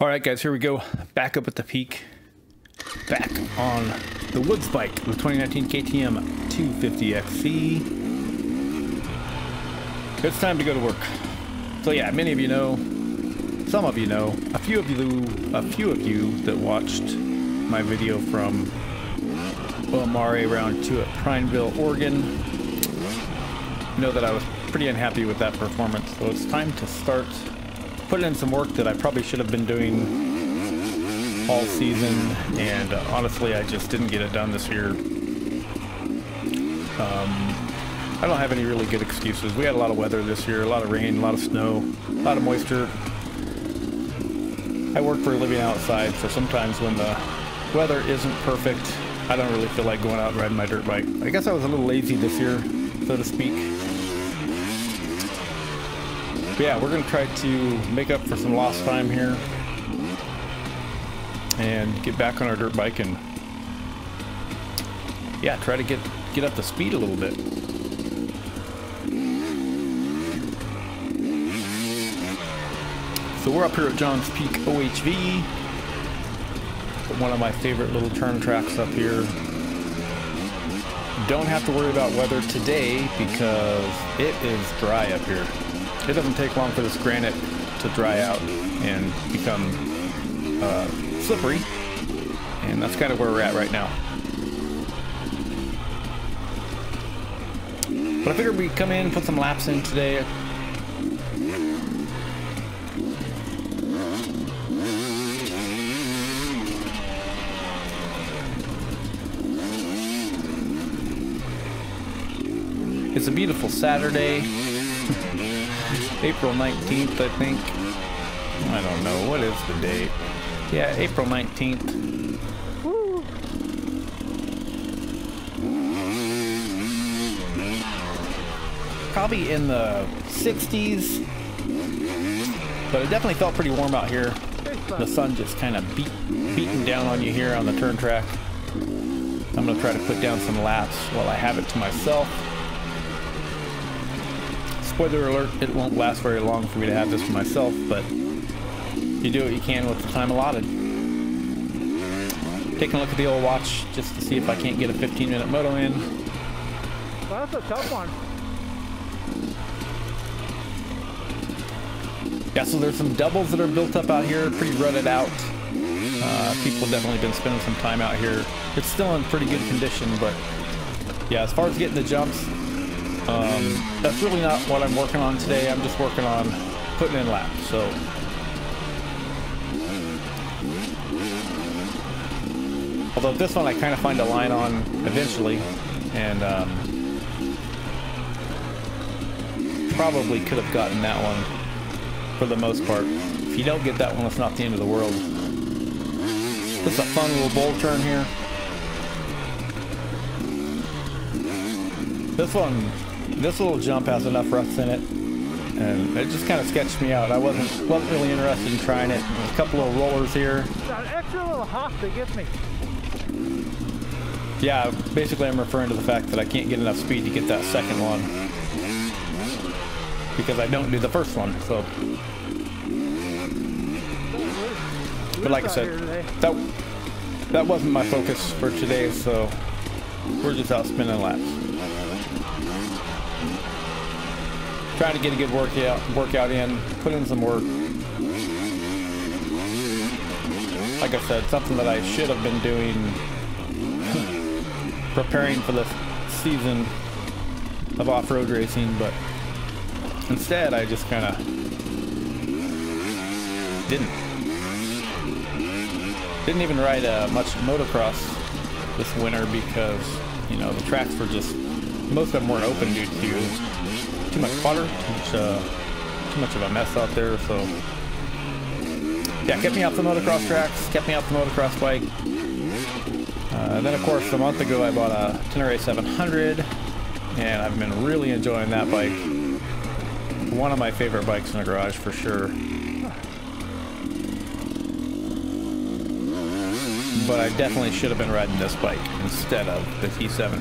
All right, guys, here we go. Back up at the peak. Back on the Woods bike, the 2019 KTM 250XC. It's time to go to work. So yeah, many of you know, some of you know, a few of you that watched my video from OMRA Round 2 at Prineville, Oregon, know that I was pretty unhappy with that performance. So it's time to start putting in some work that I probably should have been doing all season, and honestly I just didn't get it done this year. I don't have any really good excuses. We had a lot of weather this year, a lot of rain, a lot of snow, a lot of moisture. I work for a living outside, so sometimes when the weather isn't perfect, I don't really feel like going out and riding my dirt bike. I guess I was a little lazy this year, so to speak. But yeah, we're going to try to make up for some lost time here and get back on our dirt bike and yeah, try to get up to speed a little bit. So we're up here at Johns Peak OHV, one of my favorite little turn tracks up here. Don't have to worry about weather today because it is dry up here. It doesn't take long for this granite to dry out and become slippery, and that's kind of where we're at right now. But I figured we'd come in, put some laps in today. It's a beautiful Saturday, April 19th, I think. I don't know, what is the date? Yeah, April 19th. Woo. Probably in the 60s, but it definitely felt pretty warm out here. The sun just kind of beating down on you here on the turn track. I'm going to try to put down some laps while I have it to myself. Spoiler alert, it won't last very long for me to have this for myself, but you do what you can with the time allotted. Taking a look at the old watch just to see if I can't get a 15-minute moto in. Well, that's a tough one. Yeah, so there's some doubles that are built up out here, pretty rutted out. People have definitely been spending some time out here. It's still in pretty good condition, but yeah, as far as getting the jumps, that's really not what I'm working on today. I'm just working on putting in laps. So although this one I kind of find a line on eventually, and probably could have gotten that one for the most part. If you don't get that one, it's not the end of the world. This is a fun little bowl turn here. This little jump has enough ruts in it, and it just kind of sketched me out. I wasn't really interested in trying it. There's a couple of rollers here. That extra little hop that gets me. Yeah, basically I'm referring to the fact that I can't get enough speed to get that second one because I don't do the first one. So, but like I said, that wasn't my focus for today. So we're just out spinning laps. Trying to get a good workout in, put in some work. Like I said, something that I should have been doing, preparing for the season of off-road racing, but instead I just kind of didn't even ride much motocross this winter because, you know, the tracks were just, most of them weren't open due to too much water, too much of a mess out there. So yeah, kept me off the motocross tracks, kept me off the motocross bike. Then of course a month ago I bought a Tenere 700, and I've been really enjoying that bike. One of my favorite bikes in the garage for sure. But I definitely should have been riding this bike instead of the T7.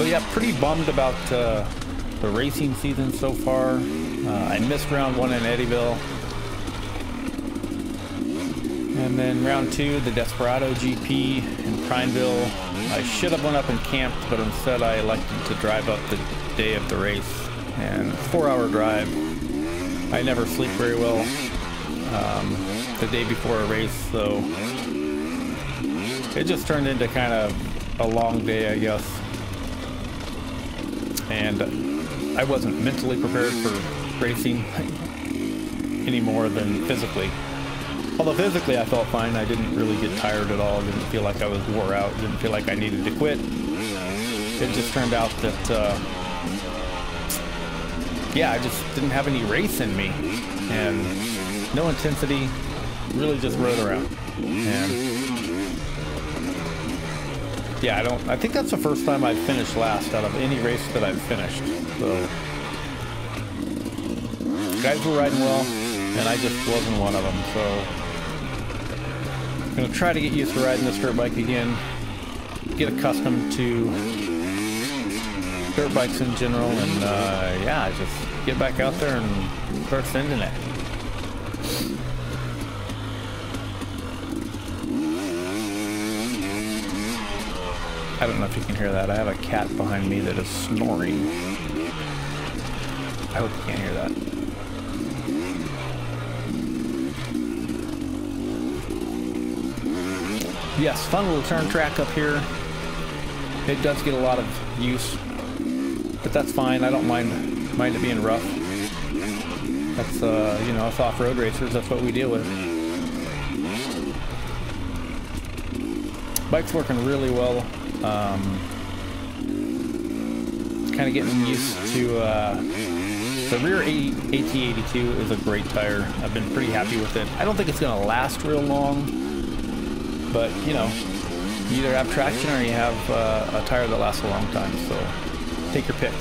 yeah, pretty bummed about the racing season so far. I missed round 1 in Eddyville. And then round 2, the Desperado GP in Prineville. I should have went up and camped, but instead I elected to drive up the day of the race. And 4-hour drive. I never sleep very well the day before a race, so it just turned into kind of a long day, I guess. And I wasn't mentally prepared for racing any more than physically. Although physically I felt fine. I didn't really get tired at all. Didn't feel like I was wore out. Didn't feel like I needed to quit. It just turned out that, yeah, I just didn't have any race in me. And no intensity. Really just rode around. And yeah, I think that's the first time I've finished last out of any race that I've finished. So guys were riding well, and I just wasn't one of them. So I'm gonna try to get used to riding this dirt bike again, get accustomed to dirt bikes in general, and yeah, just get back out there and start sending it. I don't know if you can hear that. I have a cat behind me that is snoring. I hope you can't hear that. Yes, fun little turn track up here. It does get a lot of use, but that's fine. I don't mind it being rough. That's you know, us off-road racers, that's what we deal with. Bike's working really well. Kind of getting used to the rear AT82 is a great tire. I've been pretty happy with it. I don't think it's going to last real long, but you know, you either have traction or you have a tire that lasts a long time, so take your pick.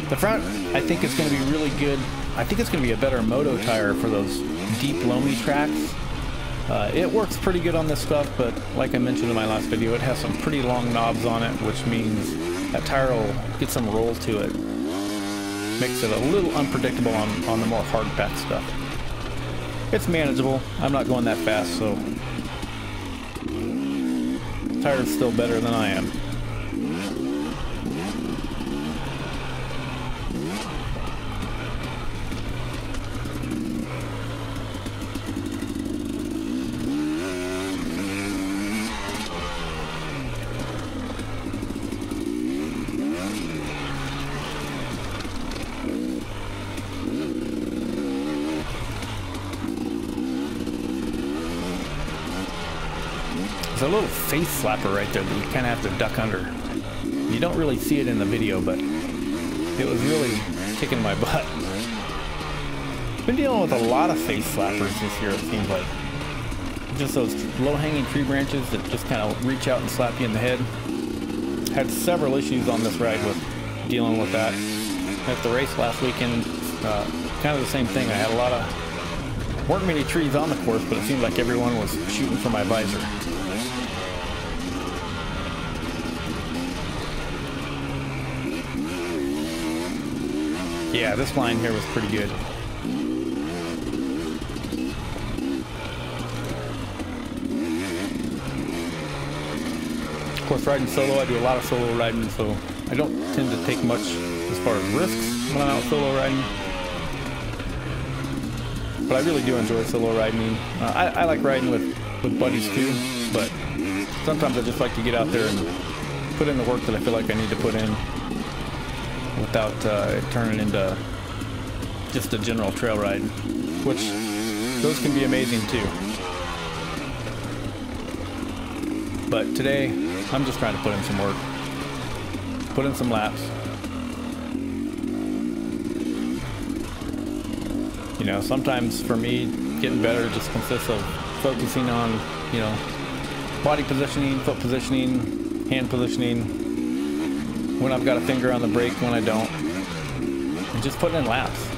The front, I think, is going to be really good. I think it's going to be a better moto tire for those deep, loamy tracks. It works pretty good on this stuff, but like I mentioned in my last video, it has some pretty long knobs on it, which means that tire will get some roll to it. Makes it a little unpredictable on the more hard pack stuff. It's manageable. I'm not going that fast, so the tire's still better than I am. There's a little face slapper right there that you kind of have to duck under. You don't really see it in the video, but it was really kicking my butt. Been dealing with a lot of face slappers this year, it seems like. Just those low-hanging tree branches that just kind of reach out and slap you in the head. Had several issues on this ride with dealing with that. At the race last weekend, kind of the same thing. I had a lot of, weren't many trees on the course, but it seemed like everyone was shooting for my visor. Yeah, this line here was pretty good. Of course, riding solo, I do a lot of solo riding, so I don't tend to take much as far as risks when I'm out solo riding. But I really do enjoy solo riding. I like riding with buddies too, but sometimes I just like to get out there and put in the work that I feel like I need to put in without it turning into just a general trail ride, which those can be amazing too. But today, I'm just trying to put in some work, put in some laps. You know, sometimes for me, getting better just consists of focusing on, you know, body positioning, foot positioning, hand positioning, when I've got a finger on the brake, when I don't, and just putting in laps.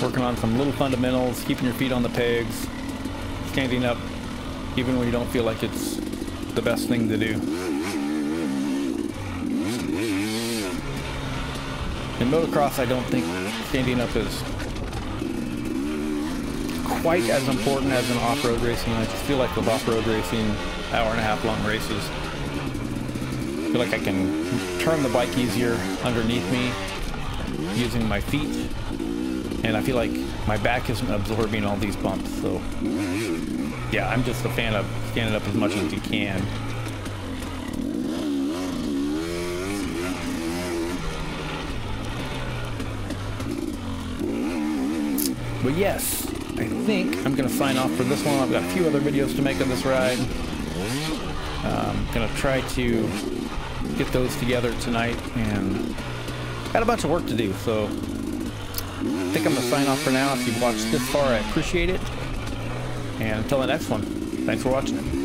Working on some little fundamentals, keeping your feet on the pegs, standing up even when you don't feel like it's the best thing to do. In motocross, I don't think standing up is quite as important as in off-road racing. I just feel like with off-road racing, hour-and-a-half long races, I feel like I can turn the bike easier underneath me using my feet, and I feel like my back isn't absorbing all these bumps. So yeah, I'm just a fan of standing up as much as you can. But yes, I think I'm going to sign off for this one. I've got a few other videos to make of this ride. I'm going to try to get those together tonight, and got a bunch of work to do, so I think I'm going to sign off for now. If you've watched this far, I appreciate it. And until the next one, thanks for watching.